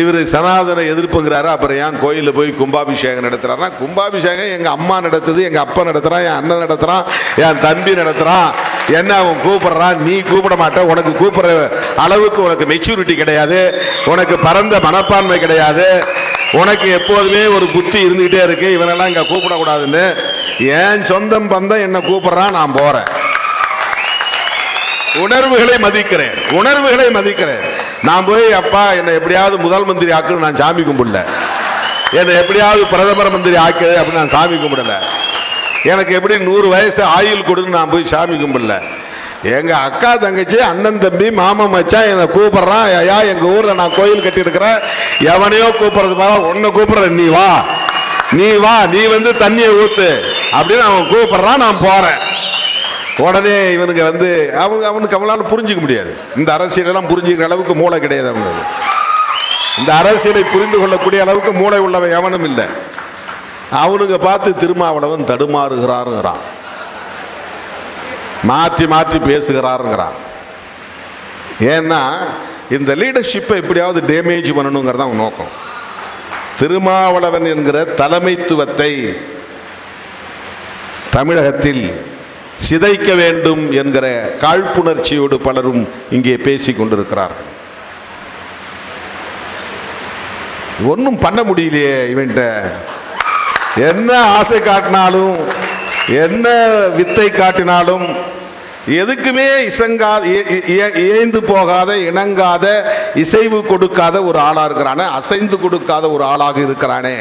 இவர் சனாதன எதிர்ப்புங்கிறாரு. அப்புறம் ஏன் கோயிலில் போய் கும்பாபிஷேகம் நடத்துறாருன்னா, கும்பாபிஷேகம் எங்கள் அம்மா நடத்துது, எங்கள் அப்பா நடத்துகிறான், என் அண்ணன் நடத்துகிறான், என் தம்பி நடத்துகிறான். என்ன அவன் கூப்பிட்றான், நீ கூப்பிட மாட்ட. உனக்கு கூப்பிட்ற அளவுக்கு உனக்கு மெச்சூரிட்டி கிடையாது, உனக்கு பரந்த மனப்பான்மை கிடையாது, உனக்கு எப்போதுமே ஒரு புத்தி இருந்துகிட்டே இருக்கு. இவனெல்லாம் இங்கே கூப்பிடக்கூடாதுன்னு என் சொந்தம் பந்தம் என்ன கூப்பிட்றான், நான் போகிறேன். உணர்வுகளை மதிக்கிறேன், உணர்வுகளை மதிக்கிறேன். நான் போய் அப்பா என்னை எப்படியாவது முதல் மந்திரி ஆக்குன்னு நான் சாமி கும்பிடல, என்னை எப்படியாவது பிரதமர் மந்திரி ஆக்கு அப்படின்னு நான் சாமி கும்பிடல, எனக்கு எப்படி 100 வயசு ஆயுள் கொடுன்னு நான் போய் சாமி கும்பிடல. எங்க அக்கா தங்கச்சி அண்ணன் தம்பி மாமா மச்சான் என்னை கூப்பிடுறான். ஐயா எங்க ஊர்ல நான் கோயில் கட்டி இருக்கிறேன், எவனையோ கூப்பிடுறது பாரு, உன்னை கூப்பிடுறேன், நீ வா நீ வா, நீ வந்து தண்ணியை ஊத்து அப்படின்னு அவன் கூப்பிடுறான், நான் போறேன். உடனே இவனுக்கு வந்து அவனுக்கு அவங்களால புரிஞ்சிக்க முடியாது. இந்த அரசியலெல்லாம் புரிஞ்சுக்கிற அளவுக்கு மூளை கிடையாது அவனுக்கு. இந்த அரசியலை புரிந்து கொள்ளக்கூடிய அளவுக்கு மூளை உள்ளவன் எவனும் இல்லை. அவனுங்க பார்த்து திருமாவளவன் தடுமாறுகிறாருங்கிறான், மாற்றி மாற்றி பேசுகிறாருங்கிறான். ஏன்னா இந்த லீடர்ஷிப்பை எப்படியாவது டேமேஜ் பண்ணணுங்கிறத அவன் நோக்கம். திருமாவளவன் என்கிற தலைமைத்துவத்தை தமிழகத்தில் சிதைக்க வேண்டும் என்கிற காழ்ப்புணர்ச்சியோடு பலரும் இங்கே பேசிக் கொண்டிருக்கிறார்கள். ஒன்றும் பண்ண முடியலையே இவன்ட்ட. என்ன ஆசை காட்டினாலும், என்ன வித்தை காட்டினாலும் எதுக்குமே ஏய்ந்து போகாத, இணங்காத, இசைவு கொடுக்காத ஒரு ஆளா இருக்கிறானே, அசைந்து கொடுக்காத ஒரு ஆளாக இருக்கிறானே.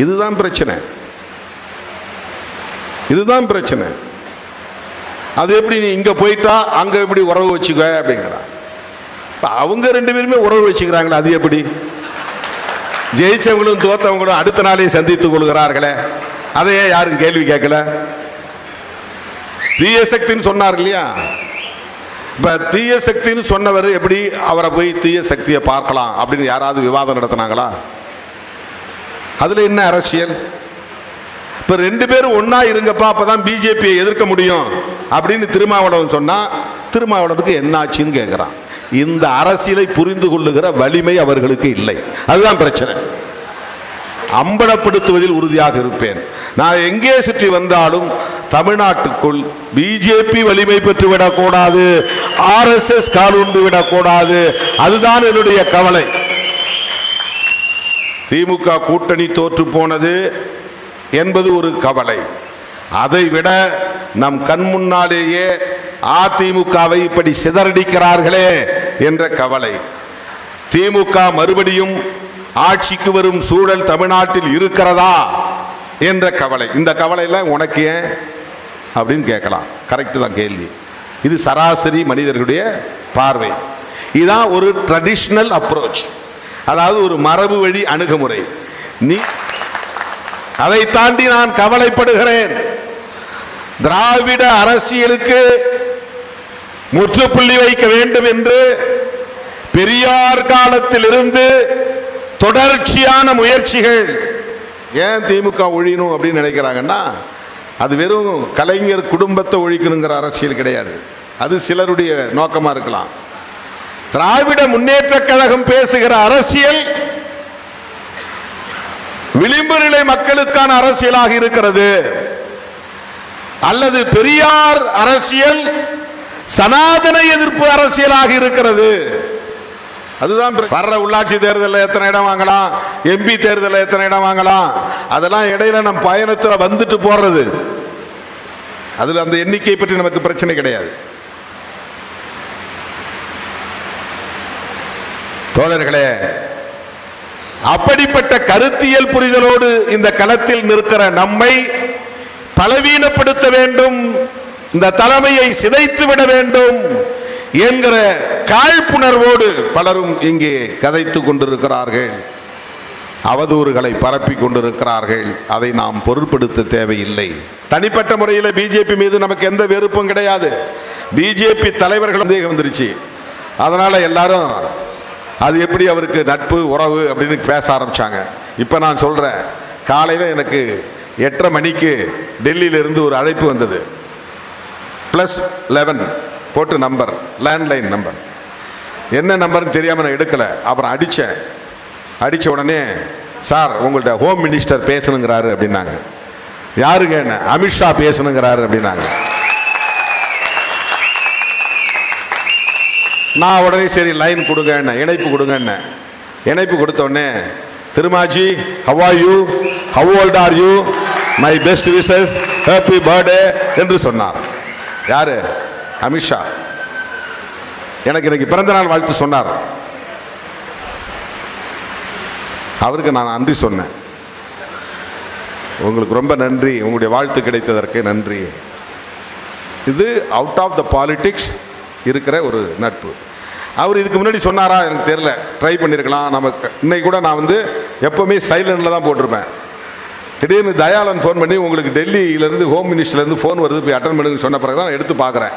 இதுதான் பிரச்சனை, இதுதான் பிரச்சனை. அது எப்படி நீ இங்க போயிட்டா அங்க எப்படி உறவு வச்சுக்க அப்படிங்கிறான். அவங்க 2 பேருமே உறவு வச்சுக்கிறாங்களே, அது எப்படி? ஜெயிச்சவங்களும் தோத்தவங்களும் அடுத்த நாளே சந்தித்துக் கொள்கிறார்களே, அதையே யாரும் கேள்வி கேட்கல? தீய சக்தின்னு சொன்னார் இல்லையா? இப்ப தீய சக்தின்னு சொன்னவர் எப்படி அவரை போய் தீய சக்தியை பார்க்கலாம் அப்படின்னு யாராவது விவாதம் நடத்தினாங்களா? அதுல என்ன அரசியல்? இப்ப 2 பேரும் ஒன்னா இருங்கப்பா, அப்பதான் பிஜேபியை எதிர்க்க முடியும் அப்படின்னு திருமாவளவன் சொன்னா, திருமாவளவனுக்கு என்ன ஆச்சுன்னு கேட்கிறான். இந்த அரசியலை புரிந்து கொள்ளுகிற வலிமை அவர்களுக்கு இல்லை. அதுதான் பிரச்சனை. அம்பலப்படுத்துவதில் உறுதியாக இருப்பேன். நான் எங்கே சுற்றி வந்தாலும் தமிழ்நாட்டுக்குள் பிஜேபி வலிமை பெற்றுவிடக் கூடாது, RSS காலுண்டு விடக்கூடாது. அதுதான் என்னுடைய கவலை. திமுக கூட்டணி தோற்று போனது என்பது ஒரு கவலை. அதை விட நம் கண் முன்னாலேயே அதிமுகவை இப்படி சிதறடிக்கிறார்களே என்ற கவலை. திமுக மறுபடியும் ஆட்சிக்கு வரும் சூழல் தமிழ்நாட்டில் இருக்கிறதா என்ற கவலை. இந்த கவலையில உனக்கு ஏன் அப்படின்னு கேட்கலாம். கரெக்ட் தான் கேள்வி. இது சராசரி மனிதர்களுடைய பார்வை. இதுதான் ஒரு ட்ரெடிஷனல் அப்ரோச், அதாவது ஒரு மரபு வழி அணுகுமுறை. நீ அதை தாண்டி நான் கவலைப்படுகிறேன். திராவிட அரசியலுக்கு முற்றுப்புள்ளி வைக்க வேண்டும் என்று பெரியார் காலத்தில் இருந்து தொடர்ச்சியான முயற்சிகள். ஏன் திமுக ஒழியணும் அப்படின்னு நினைக்கிறாங்கன்னா, அது வெறும் கலைஞர் குடும்பத்தை ஒழிக்கணுங்கிற அரசியல் கிடையாது. அது சிலருடைய நோக்கமா இருக்கலாம். திராவிட முன்னேற்ற கழகம் பேசுகிற அரசியல் விளிம்பு நிலை மக்களுக்கான அரசியலாக இருக்கிறது. அல்லது பெரியார் அரசியல் சனாதன எதிர்ப்பு அரசியலாக இருக்கிறது. அதுதான் வர்ற உள்ளாட்சி தேர்தலில் எத்தனை இடம் வாங்கலாம், MP தேர்தலில் எத்தனை இடம் வாங்கலாம், அதெல்லாம் இடையில நம் பயணத்தில் வந்துட்டு போறது. அதுல அந்த எண்ணிக்கை பற்றி நமக்கு பிரச்சனை கிடையாது. தோழர்களே, அப்படிப்பட்ட கருத்தியல் புரிதலோடு இந்த களத்தில் நிற்கிற நம்மை பலவீனப்படுத்த வேண்டும், இந்த தலைமையை சிதைத்து விட வேண்டும் என்கிற காழ்ப்புணர்வோடு பலரும் இங்கே கதைத்துக் கொண்டிருக்கிறார்கள், அவதூறுகளை பரப்பி கொண்டிருக்கிறார்கள். அதை நாம் பொருட்படுத்த தேவையில்லை. தனிப்பட்ட முறையில் பிஜேபி மீது நமக்கு எந்த வெறுப்பும் கிடையாது. பிஜேபி தலைவர்கள் வந்துருச்சு, அதனால எல்லாரும் அது எப்படி அவருக்கு நட்பு உறவு அப்படின்னு பேச ஆரம்பிச்சாங்க. இப்போ நான் சொல்றேன், காலையில் எனக்கு 8:30 மணிக்கு டெல்லியிலிருந்து ஒரு அழைப்பு வந்தது. +11 போட்டு நம்பர், லேண்ட்லைன் நம்பர். என்ன நம்பர்னு தெரியாமல் நான் எடுக்கலை. அப்புறம் அடித்த உடனே சார் உங்கள்கிட்ட ஹோம் மினிஸ்டர் பேசணுங்கிறாரு அப்படின்னாங்க. யாருங்க? என்ன? அமித்ஷா பேசணுங்கிறாரு அப்படின்னாங்க. நான் உடனே சரி லைன் கொடுங்க, என்ன இணைப்பு கொடுங்க. என்ன இணைப்பு கொடுத்த உடனே Thirumaji how are you, how old are you, my best wishes, happy birthday என்று சொன்னார். யாரு? அமித்ஷா. எனக்கு இன்னைக்கு பிறந்த நாள் வாழ்த்து சொன்னார். அவருக்கு நான் நன்றி சொன்னேன். உங்களுக்கு ரொம்ப நன்றி, உங்களுடைய வாழ்த்து கிடைத்ததற்கு நன்றி. இது அவுட் ஆஃப் த பாலிடிக்ஸ் இருக்கிற ஒரு நட்பு. அவர் இதுக்கு முன்னாடி சொன்னாரா எனக்கு தெரியல, ட்ரை பண்ணியிருக்கலாம். நமக்கு இன்னைக்கு கூட நான் வந்து எப்போவுமே சைலண்டில் தான் போட்டிருப்பேன். திடீர்னு தயாளன் ஃபோன் பண்ணி உங்களுக்கு டெல்லியிலேருந்து ஹோம் மினிஸ்டர்லேருந்து ஃபோன் வருது போய் அட்டன் பண்ணுங்க சொன்ன பிறகு தான் எடுத்து பார்க்குறேன்.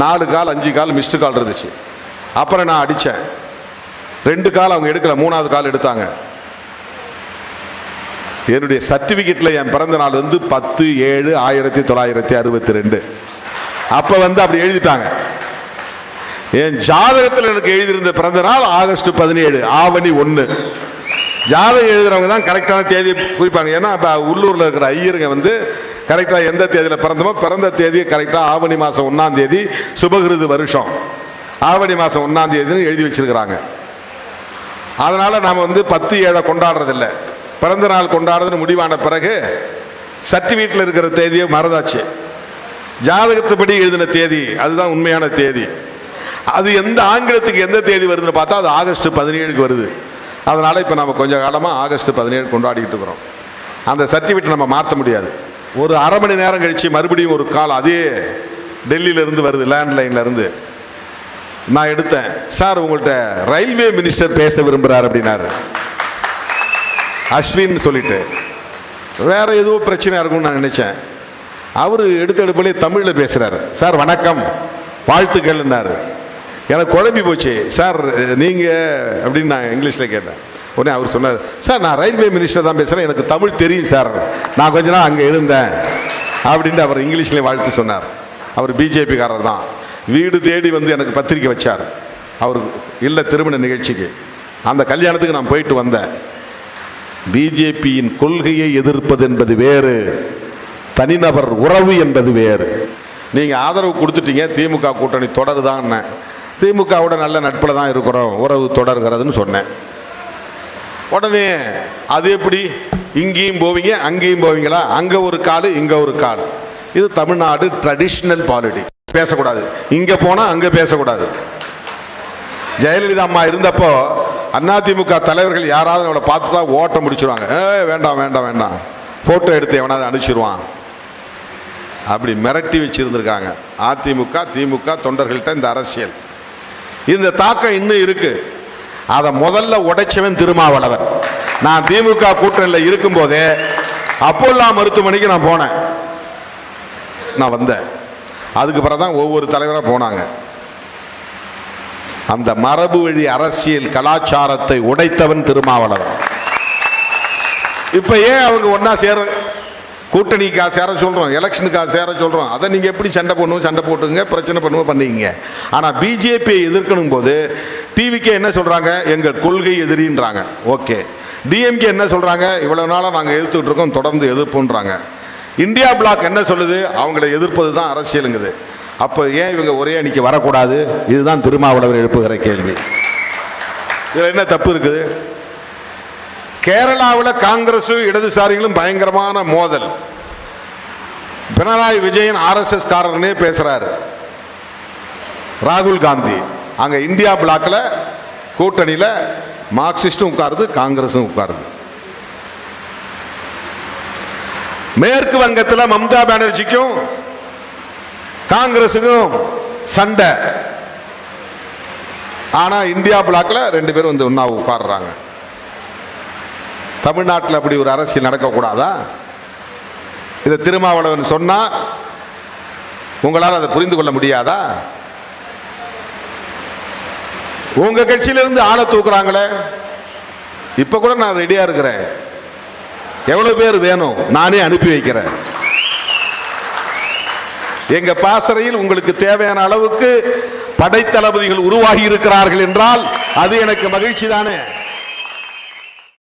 4 கால் 5 கால் மிஸ்டு கால் இருந்துச்சு. அப்புறம் நான் அடித்தேன். 2 கால் அவங்க எடுக்கல, 3வது கால் எடுத்தாங்க. என்னுடைய சர்டிஃபிகேட்டில் என் பிறந்த நாள் வந்து 10/7/1962. அப்போ வந்து அப்படி எழுதிட்டாங்க. என் ஜாதகத்தில் எனக்கு எழுதியிருந்த பிறந்த நாள் ஆகஸ்ட் 17, ஆவணி 1. ஜாதகம் எழுதுறவங்க தான் கரெக்டான தேதியை குறிப்பாங்க. ஏன்னா இப்போ உள்ளூரில் இருக்கிற ஐயருங்க வந்து கரெக்டாக எந்த தேதியில் பிறந்தமோ பிறந்த தேதியை கரெக்டாக ஆவணி மாதம் 1ஆம் தேதி சுபகிருது வருஷம் ஆவணி மாதம் 1ஆம் தேதின்னு எழுதி வச்சிருக்கிறாங்க. அதனால் நாம் வந்து 10/7 கொண்டாடுறதில்லை. பிறந்த நாள் கொண்டாடுறதுன்னு முடிவான பிறகு சர்டிஃபிகேட்டில் இருக்கிற தேதியை மறந்தாச்சு. ஜாதகத்துப்படி எழுதின தேதி அதுதான் உண்மையான தேதி. அது எந்த ஆங்கிலத்துக்கு எந்த தேதி வருதுன்னு பார்த்தா அது ஆகஸ்ட் 17க்கு வருது. அதனால் இப்போ நம்ம கொஞ்சம் காலமாக ஆகஸ்ட் 17 கொண்டாடிக்கிட்டு இருக்கிறோம். அந்த சர்டிஃபிகேட் நம்ம மாற்ற முடியாது. ஒரு அரை மணி நேரம் கழித்து மறுபடியும் ஒரு கால் அதே டெல்லியிலேருந்து வருது, லேண்ட்லைன்லேருந்து. நான் எடுத்தேன். சார் உங்கள்கிட்ட ரயில்வே மினிஸ்டர் பேச விரும்புகிறார் அப்படின்னாரு. அஸ்வின் சொல்லிட்டு வேற ஏதோ பிரச்சனையாக இருக்கும்னு நான் நினச்சேன். அவர் எடுத்தெடுப்பிலே தமிழில் பேசுகிறார். சார் வணக்கம், வாழ்த்துக்கள்னாரு. எனக்கு குழம்பி போச்சு. சார் நீங்கள் அப்படின்னு நான் இங்கிலீஷில் கேட்டேன். உடனே அவர் சொன்னார், சார் நான் ரயில்வே மினிஸ்டர் தான் பேசுகிறேன், எனக்கு தமிழ் தெரியும் சார், நான் கொஞ்ச நாள் அங்கே இருந்தேன் அப்படின்ட்டு அவர் இங்கிலீஷ்லேயே வாழ்த்து சொன்னார். அவர் பிஜேபிக்காரர் தான். வீடு தேடி வந்து எனக்கு பத்திரிக்கை வச்சார். அவர் இல்லை திருமண நிகழ்ச்சிக்கு. அந்த கல்யாணத்துக்கு நான் போயிட்டு வந்தேன். பிஜேபியின் கொள்கையை எதிர்ப்பது என்பது வேறு, தனிநபர் உறவு என்பது வேறு. நீங்கள் ஆதரவு கொடுத்துட்டீங்க, திமுக கூட்டணி தொடருதான். திமுகவோட நல்ல நட்பில் தான் இருக்கிறோம், உறவு தொடர்கிறதுன்னு சொன்னேன். உடனே அது எப்படி இங்கேயும் போவீங்க அங்கேயும் போவீங்களா, அங்கே ஒரு கால் இங்கே ஒரு கால். இது தமிழ்நாடு ட்ரெடிஷ்னல் பாலிடிக்ஸ். பேசக்கூடாது, இங்கே போனால் அங்கே பேசக்கூடாது. ஜெயலலிதா அம்மா இருந்தப்போ அதிமுக தலைவர்கள் யாராவது அவளை பார்த்து தான் ஓட்ட முடிச்சிருவாங்க. வேண்டாம் வேண்டாம் வேண்டாம், ஃபோட்டோ எடுத்து எவனாவது அனுப்பிச்சிருவான் அப்படி மிரட்டி வச்சிருந்துருக்காங்க. அதிமுக திமுக தொண்டர்கள்ட்ட இந்த அரசியல், இந்த தாக்கம் இன்னும் இருக்கு. அதை முதல்ல உடைச்சவன் திருமாவளவன். நான் திமுக கூட்டணியில் இருக்கும் போதே அப்போல்லா மருத்துவமனைக்கு நான் போனேன். நான் வந்தேன். அதுக்கு பிறகுதான் ஒவ்வொரு தலைவராக போனாங்க. அந்த மரபு வழி அரசியல் கலாச்சாரத்தை உடைத்தவன் திருமாவளவன். இப்ப ஏன் அவங்க ஒன்னா சேர, கூட்டணிக்காக சேர சொல்றோம், எலெக்ஷனுக்காக சேர சொல்றோம். அதை நீங்க எப்படி சண்டை பண்ணுவோம், சண்டை போட்டுங்க, பிரச்சனை பண்ணுவோம் பண்ணிக்கங்க. ஆனா பிஜேபியை எதிர்க்கணும் போது டிவிக்கே என்ன சொல்றாங்க, எங்கள் கொள்கை எதிரின்றாங்க. ஓகே. டிஎம்கே என்ன சொல்றாங்க, இவ்வளவு நாளா நாங்க எதிர்த்துட்டு இருக்கோம், தொடர்ந்து எதிர்ப்புன்றாங்க. இந்தியா பிளாக் என்ன சொல்லுது, அவங்களை எதிர்ப்பது தான் அரசியலுங்குது. அப்போ ஏன் இவங்க ஒரே அணிக்கு வரக்கூடாது? இதுதான் திருமாவளவர் எழுப்புகிற கேள்வி. இதில் என்ன தப்பு இருக்குது? கேரளாவில் காங்கிரஸ் இடதுசாரிகளும் பயங்கரமான மோதல். பினராயி விஜயன் ஆர்எஸ்எஸ் காரர்னே பேசுறாரு. ராகுல் காந்தி அங்க இந்தியா பிளாக்ல கூட்டணியில் மார்க்சிஸ்டும் உட்காருது, காங்கிரஸும் உட்காருது. மேற்கு வங்கத்தில் மம்தா பானர்ஜிக்கும் காங்கிரஸுக்கும் சண்டை. ஆனா இந்தியா பிளாக்ல 2 பேரும் வந்து ஒன்னா உட்கார்றாங்க. தமிழ்நாட்டில் அப்படி ஒரு அரசியல் நடக்கக்கூடாதா? இதை திருமாவளவன் சொன்னா உங்களால் அதை புரிந்து கொள்ள முடியாதா? உங்க கட்சியிலிருந்து ஆளை தூக்குறாங்களே. இப்ப கூட நான் ரெடியா இருக்கிறேன். எவ்வளவு பேர் வேணும் நானே அனுப்பி வைக்கிறேன். எங்க பாசறையில் உங்களுக்கு தேவையான அளவுக்கு படைத்தளபதிகள் உருவாகி இருக்கிறார்கள் என்றால் அது எனக்கு மகிழ்ச்சி தானே.